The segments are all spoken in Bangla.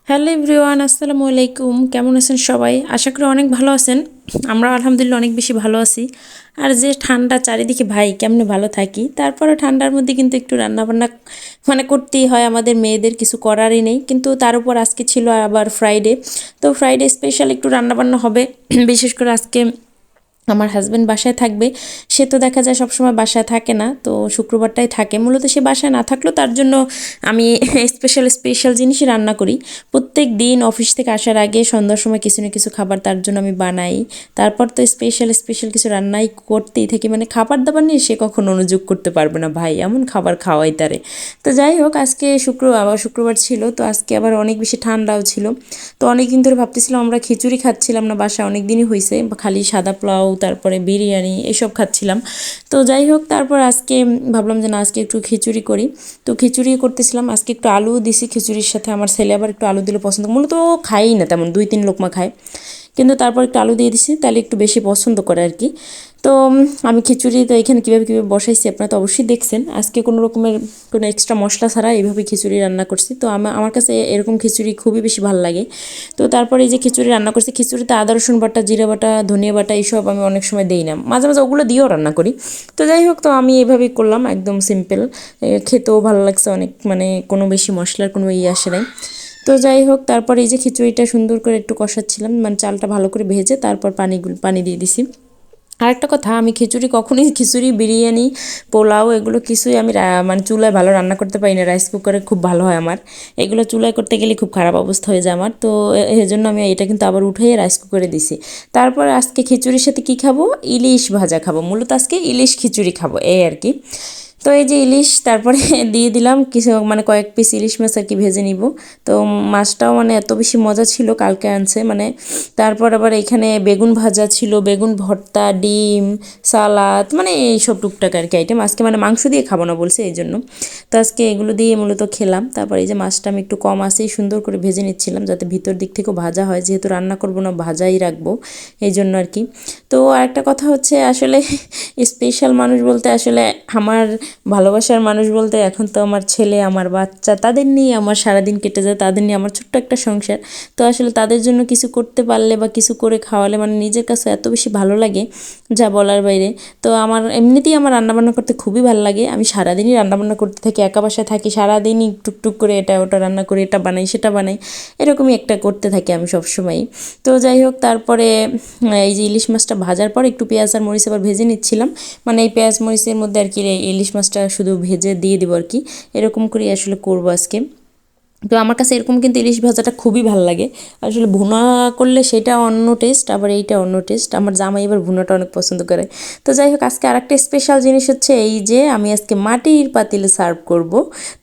হ্যালো এভরিওয়ান, আসসালামু আলাইকুম। কেমন আছেন সবাই? আশা করি অনেক ভালো আছেন। আমরা আলহামদুলিল্লাহ অনেক বেশি ভালো আছি। আর যে ঠান্ডা চারিদিকে ভাই কেমনে ভালো থাকি, তারপরে ঠান্ডার মধ্যে কিন্তু একটু রান্নাবান্না করতেই হয়, আমাদের মেয়েদের কিছু করারই নেই। কিন্তু তার উপর আজকে ছিল আবার ফ্রাইডে, তো ফ্রাইডে স্পেশাল একটু রান্নাবান্না হবে। বিশেষ করে আজকে আমার হাজব্যান্ড বাসায় থাকবে। সে তো দেখা যায় সবসময় বাসায় থাকে না, তো শুক্রবারটাই থাকে। মূলত সে বাসায় না থাকলেও তার জন্য আমি স্পেশাল স্পেশাল জিনিসই রান্না করি। প্রত্যেক দিন অফিস থেকে আসার আগে সন্ধ্যার সময় কিছু না কিছু খাবার তার জন্য আমি বানাই। তারপর তো স্পেশাল স্পেশাল কিছু রান্নাই করতেই থাকি। মানে খাবার দাবার নিয়ে সে কখনো অনুযোগ করতে পারবে না ভাই, এমন খাবার খাওয়াই তারে। তো যাই হোক, আজকে শুক্রবার ছিল, তো আজকে আবার অনেক বেশি ঠান্ডাও ছিল। তো অনেক দিন ধরে ভাবতেছিলাম, আমরা খিচুড়ি খাচ্ছিলাম না বাসায়, অনেক দিনই হয়েছে, খালি সাদা পোলাও তারপরে বিরিয়ানি এসব খাচ্ছিলাম। তো যাই হোক, তারপর আজকে ভাবলাম যে না, আজকে একটু খিচুড়ি করি। তো খিচুড়ি করতেছিলাম, আজকে একটু আলু দিছি খিচুড়ির সাথে। আমার ছেলে আবার একটু আলু দিলে পছন্দ, মূলত খাই না তেমন, 2-3 লোকমা খায়, কিন্তু তারপর একটু আলু দিয়ে দিছি, তাহলে একটু বেশি পছন্দ করে আর কি। তো আমি খিচুড়ি তো এখানে কীভাবে কীভাবে বসাইছি আপনারা তো অবশ্যই দেখছেন। আজকে কোনো রকমের কোনো এক্সট্রা মশলা ছাড়া এইভাবে খিচুড়ি রান্না করছি। তো আমার কাছে এরকম খিচুড়ি খুবই বেশি ভালো লাগে। তো তারপরে এই যে খিচুড়ি রান্না করছি, খিচুড়িতে আদা রসুন বাটা, জিরা বাটা, ধনিয়া বাটা এইসব আমি অনেক সময় দেই না, মাঝে মাঝে ওগুলো দিয়েও রান্না করি। তো যাই হোক, তো আমি এভাবেই করলাম, একদম সিম্পল। খেতেও ভালো লাগছে অনেক, মানে কোনো বেশি মশলার কোনো আসে নাই। তো যাই হোক, তারপর এই যে খিচুড়িটা সুন্দর করে একটু কষাচ্ছিলাম, মানে চালটা ভালো করে ভেজে তারপর পানি দিয়ে দিছি। আরেকটা কথা, আমি খিচুড়ি, বিরিয়ানি, পোলাও এগুলো কিছুই আমি মানে চুলায় ভালো রান্না করতে পারি না, রাইস কুকারে খুব ভালো হয় আমার। এগুলো চুলায় করতে গেলে খুব খারাপ অবস্থা হয়ে যায় আমার। তো এই জন্য আমি এটা কিন্তু আবার উঠিয়ে রাইস কুকারে দিছি। তারপর আজকে খিচুড়ির সাথে কি খাবো? ইলিশ ভাজা খাবো, মূলত আজকে ইলিশ খিচুড়ি খাবো এই আর কি। তো এই যে ইলিশ তারপরে দিয়ে দিলাম কিছু, মানে কয়েক পিস ইলিশ মাছ আর কি ভেজে নিব। তো মাছটাও মানে এত বেশি মজা ছিল, কালকে আনছে মানে। তারপর আবার এখানে বেগুন ভাজা ছিল, বেগুন ভর্তা, ডিম, সালাদ, মানে এইসব টুকটাক আর কি আইটেম। আজকে মানে মাংস দিয়ে খাবো না বলছে, এই জন্য। তো আজকে এগুলো দিয়ে মূলত খেলাম। তারপর এই যে মাছটা আমি একটু কম আসেই সুন্দর করে ভেজে নিচ্ছিলাম, যাতে ভিতর দিক থেকেও ভাজা হয়, যেহেতু রান্না করবো না ভাজাই রাখবো, এই জন্য আর কি। তো আরেকটা কথা হচ্ছে, আসলে স্পেশাল মানুষ বলতে আসলে আমার ভালোবাসার মানুষ বলতে এখন তো আমার ছেলে, আমার বাচ্চা, তাদের নিয়ে আমার সারাদিন কেটে যায়, তাদের নিয়ে আমার ছোট্ট একটা সংসার। তো আসলে তাদের জন্য কিছু করতে পারলে বা কিছু করে খাওয়ালে মানে নিজের কাছে এত বেশি ভালো লাগে, যা বলার বাইরে। তো আমার এমনিতেই আমার রান্নাবান্না করতে খুবই ভালো লাগে। আমি সারাদিনই রান্নাবান্না করতে থাকি, একা বাসায় থাকি, সারাদিনই টুকটুক করে এটা ওটা রান্না করি, এটা বানাই সেটা বানাই, এরকমই একটা করতে থাকি আমি সবসময়ই। তো যাই হোক, তারপরে এই যে ইলিশ মাছটা ভাজার পর একটু পেঁয়াজ আর মরিচ আবার ভেজে নিচ্ছিলাম। মানে এই পেঁয়াজ মরিচের মধ্যে আর কি ইলিশ মাছটা শুধু ভেজে দিয়ে দিব আর কি, এরকম করেই আসলে করবো আজকে। তো আমার কাছে এরকম কিন্তু ইলিশ ভাজাটা খুবই ভালো লাগে। আসলে ভুনা করলে সেটা অন্য টেস্ট, আবার এইটা অন্য টেস্ট। আমার জামাই এবার ভুনাটা অনেক পছন্দ করে। তো যাই হোক, আজকে আরেকটা স্পেশাল জিনিস হচ্ছে এই যে আমি আজকে মাটির পাতিলে সার্ভ করব।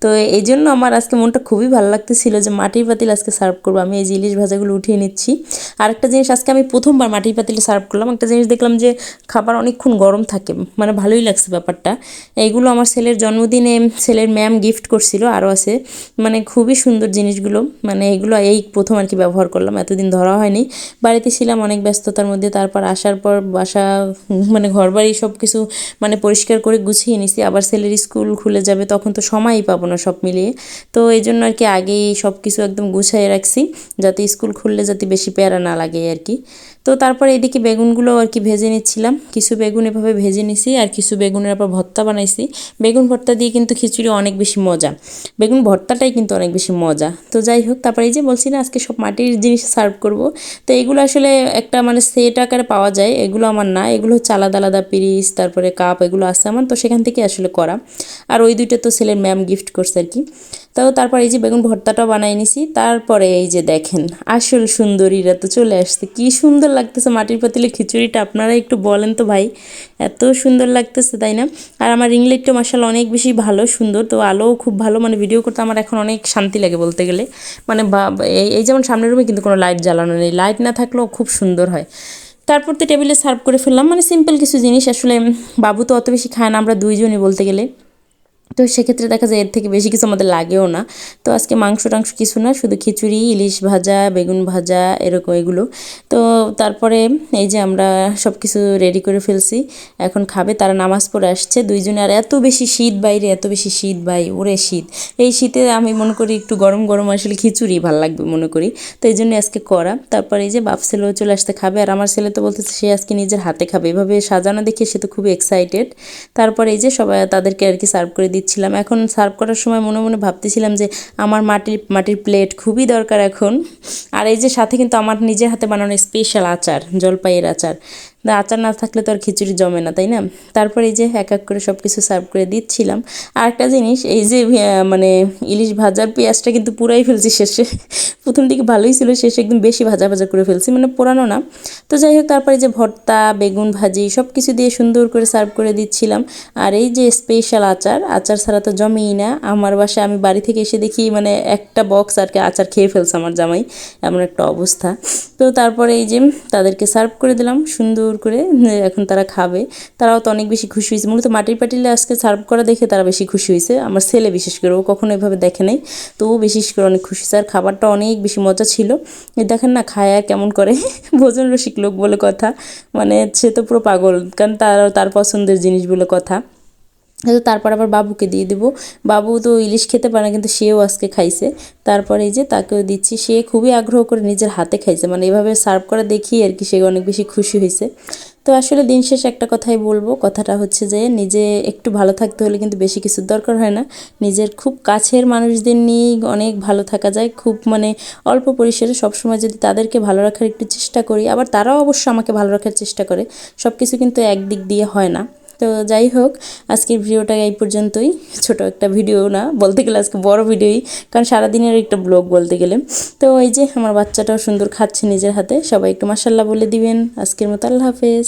তো এই জন্য আমার আজকে মনটা খুবই ভালো লাগতেছিল যে মাটির পাতিল আজকে সার্ভ করবো। আমি এই যে ইলিশ ভাজাগুলো উঠিয়ে নিচ্ছি। আরেকটা জিনিস, আজকে আমি প্রথমবার মাটির পাতিলে সার্ভ করলাম। একটা জিনিস দেখলাম যে খাবার অনেকক্ষণ গরম থাকে, মানে ভালোই লাগছে ব্যাপারটা। এইগুলো আমার ছেলের জন্মদিনে ছেলের ম্যাম গিফট করছিল, আরও আছে, মানে খুবই সুন্দর জিনিসগুলো। মানে এগুলো এই প্রথম আর কি ব্যবহার করলাম, এতদিন ধরা হয়নি। বাড়িতে ছিলাম অনেক ব্যস্ততার মধ্যে, তারপর আসার পর বাসা, মানে ঘরবাড়ি সব কিছু মানে পরিষ্কার করে গুছিয়ে নিছি। আবার ছেলের স্কুল খুলে যাবে, তখন তো সময়ই পাবো না সব মিলিয়ে। তো এই জন্য আর কি আগেই সব কিছু একদম গুছিয়ে রাখছি, যাতে স্কুল খুললে যাতে বেশি প্যারা না লাগে আর কি। তো তারপর এদিকে বেগুনগুলো আর কি ভেজে নিচ্ছিলাম, কিছু বেগুন এভাবে ভেজে নিছি, আর কিছু বেগুনের আবার ভর্তা বানাইছি। বেগুন ভর্তা দিয়ে কিন্তু খিচুড়ি অনেক বেশি মজা, বেগুন ভর্তাটাই কিন্তু অনেক বেশি মজা। তো যাই হোক, তারপরে এই যে বলছি না আজকে সব মাটির জিনিস সার্ভ করব। তো এগুলো আসলে একটা মানে সেট আকারে পাওয়া যায়, এগুলো আমার না, এগুলো হচ্ছে আলাদা আলাদা পিরিচ তারপরে কাপ এগুলো আছে আমার, তো সেখান থেকে আসলে করা। আর ওই দুইটা তো ছেলের ম্যাম গিফট করছে আর কি। তো তারপর এই যে বেগুন ভর্তাটাও বানিয়ে নিছি। তারপরে এই যে দেখেন, আসল সুন্দরীরা তো চলে আসছে, কি সুন্দর লাগতেছে মাটির পাতিলে খিচুড়িটা, আপনারা একটু বলেন তো ভাই, এত সুন্দর লাগতেছে তাই না? আর আমার রিং লাইটটা মাশাআল্লাহ অনেক বেশি ভালো সুন্দর, তো আলোও খুব ভালো, মানে ভিডিও করতে আমার এখন অনেক শান্তি লাগে বলতে গেলে। মানে এই যেমন সামনের রুমে কিন্তু কোনো লাইট জ্বালানো নেই, লাইট না থাকলেও খুব সুন্দর হয়। তারপর তো টেবিলে সার্ভ করে ফেললাম, মানে সিম্পল কিছু জিনিস আসলে। বাবু তো অত বেশি খায় না, আমরা দুইজনই বলতে গেলে। তো সেক্ষেত্রে দেখা যায় এর থেকে বেশি কিছু আমাদের লাগেও না। তো আজকে মাংস টাংস কিছু না, শুধু খিচুড়ি, ইলিশ ভাজা, বেগুন ভাজা এরকম এগুলো। তো তারপরে এই যে আমরা সব কিছু রেডি করে ফেলছি, এখন খাবে। তারা নামাজ পড়ে আসছে দুইজনে। আর এত বেশি শীত বাইরে, এত বেশি শীত ভাই, ওরে শীত! এই শীতে আমি মনে করি একটু গরম গরম আসলে খিচুড়ি ভালো লাগবে মনে করি। তো এই জন্য আজকে করা। তারপরে এই যে বাপ ছেলেও চলে আসতে খাবে, আর আমার ছেলে তো বলতেছে সে আজকে নিজের হাতে খাবে। এভাবে সাজানো দেখে সে তো খুবই এক্সাইটেড। তারপরে এই যে সবাই তাদেরকে আর কি সার্ভ করে দিচ্ছিলাম। এখন সার্ভ করার সময় মনে মনে ভাবতেছিলাম যে আমার মাটির প্লেট খুবই দরকার এখন। আর এই যে সাথে কিন্তু আমার নিজের হাতে বানানো স্পেশাল আচার, জলপাইয়ের আচার। আচার না থাকলে তো আর খিচুড়ি জমে না, তাই না? তারপরে এই যে এক এক করে সব কিছু সার্ভ করে দিচ্ছিলাম। আর একটা জিনিস, এই যে মানে ইলিশ ভাজার পেঁয়াজটা কিন্তু পুরাই ফেলছি শেষে। প্রথম দিকে ভালোই ছিল, শেষে একদম বেশি ভাজা ভাজা করে ফেলছি, মানে পোড়ানো না। তো যাই হোক, তারপরে যে ভর্তা, বেগুন ভাজি সব কিছু দিয়ে সুন্দর করে সার্ভ করে দিচ্ছিলাম। আর এই যে স্পেশাল আচার, আচার ছাড়া তো জমেই না। আমার বাসায় আমি বাড়ি থেকে এসে দেখি মানে একটা বক্স আর কি আচার খেয়ে ফেলছে আমার জামাই, এমন একটা অবস্থা। তো তারপরে এই যে তাদেরকে সার্ভ করে দিলাম সুন্দর করে, এখন তারা খাবে। তারাও তো অনেক বেশি খুশি হয়েছে, মূলত মাটির পাতিলে আজকে সার্ভ করা দেখে তারা বেশি খুশি হয়েছে। আমার ছেলে বিশেষ করে, ও কখনো এভাবে দেখে নাই, তো ও বিশেষ করে অনেক খুশি হয়েছে। আর খাবারটা অনেক বেশি মজা ছিল। দেখেন না খায় কেমন করে, ভোজন রসিক লোক বলে কথা, মানে সে তো পুরো পাগল, কারণ তার পছন্দের জিনিস বলে কথা। তো তারপর আবার বাবুকে দিয়ে দেবো। বাবু তো ইলিশ খেতে পারে না, কিন্তু সেও আজকে খাইছে। তারপরে এই যে তাকেও দিচ্ছি, সে খুবই আগ্রহ করে নিজের হাতে খাইছে, মানে এভাবে সার্ভ করা দেখি আর কি সে অনেক বেশি খুশি হয়েছে। তো আসলে দিন শেষে একটা কথাই বলবো, কথাটা হচ্ছে যে নিজে একটু ভালো থাকতে হলে কিন্তু বেশি কিছুর দরকার হয় না। নিজের খুব কাছের মানুষদের নিয়েই অনেক ভালো থাকা যায়, খুব মানে অল্প পরিসরে সবসময় যদি তাদেরকে ভালো রাখার একটু চেষ্টা করি, আবার তারাও অবশ্য আমাকে ভালো রাখার চেষ্টা করে, সব কিছু কিন্তু একদিক দিয়ে হয় না। তো যাই হোক, আজকের ভিডিওটা এই পর্যন্তই। ছোট একটা ভিডিও না বলতে গেলে, আজকে বড় ভিডিওই, কারণ সারাদিনের একটা ব্লগ বলতে গেলে। তো এই যে আমার বাচ্চাটাও সুন্দর খাচ্ছে নিজের হাতে, সবাই একটু মাশাল্লাহ বলে দিবেন। আজকের মতো আল্লাহ হাফেজ।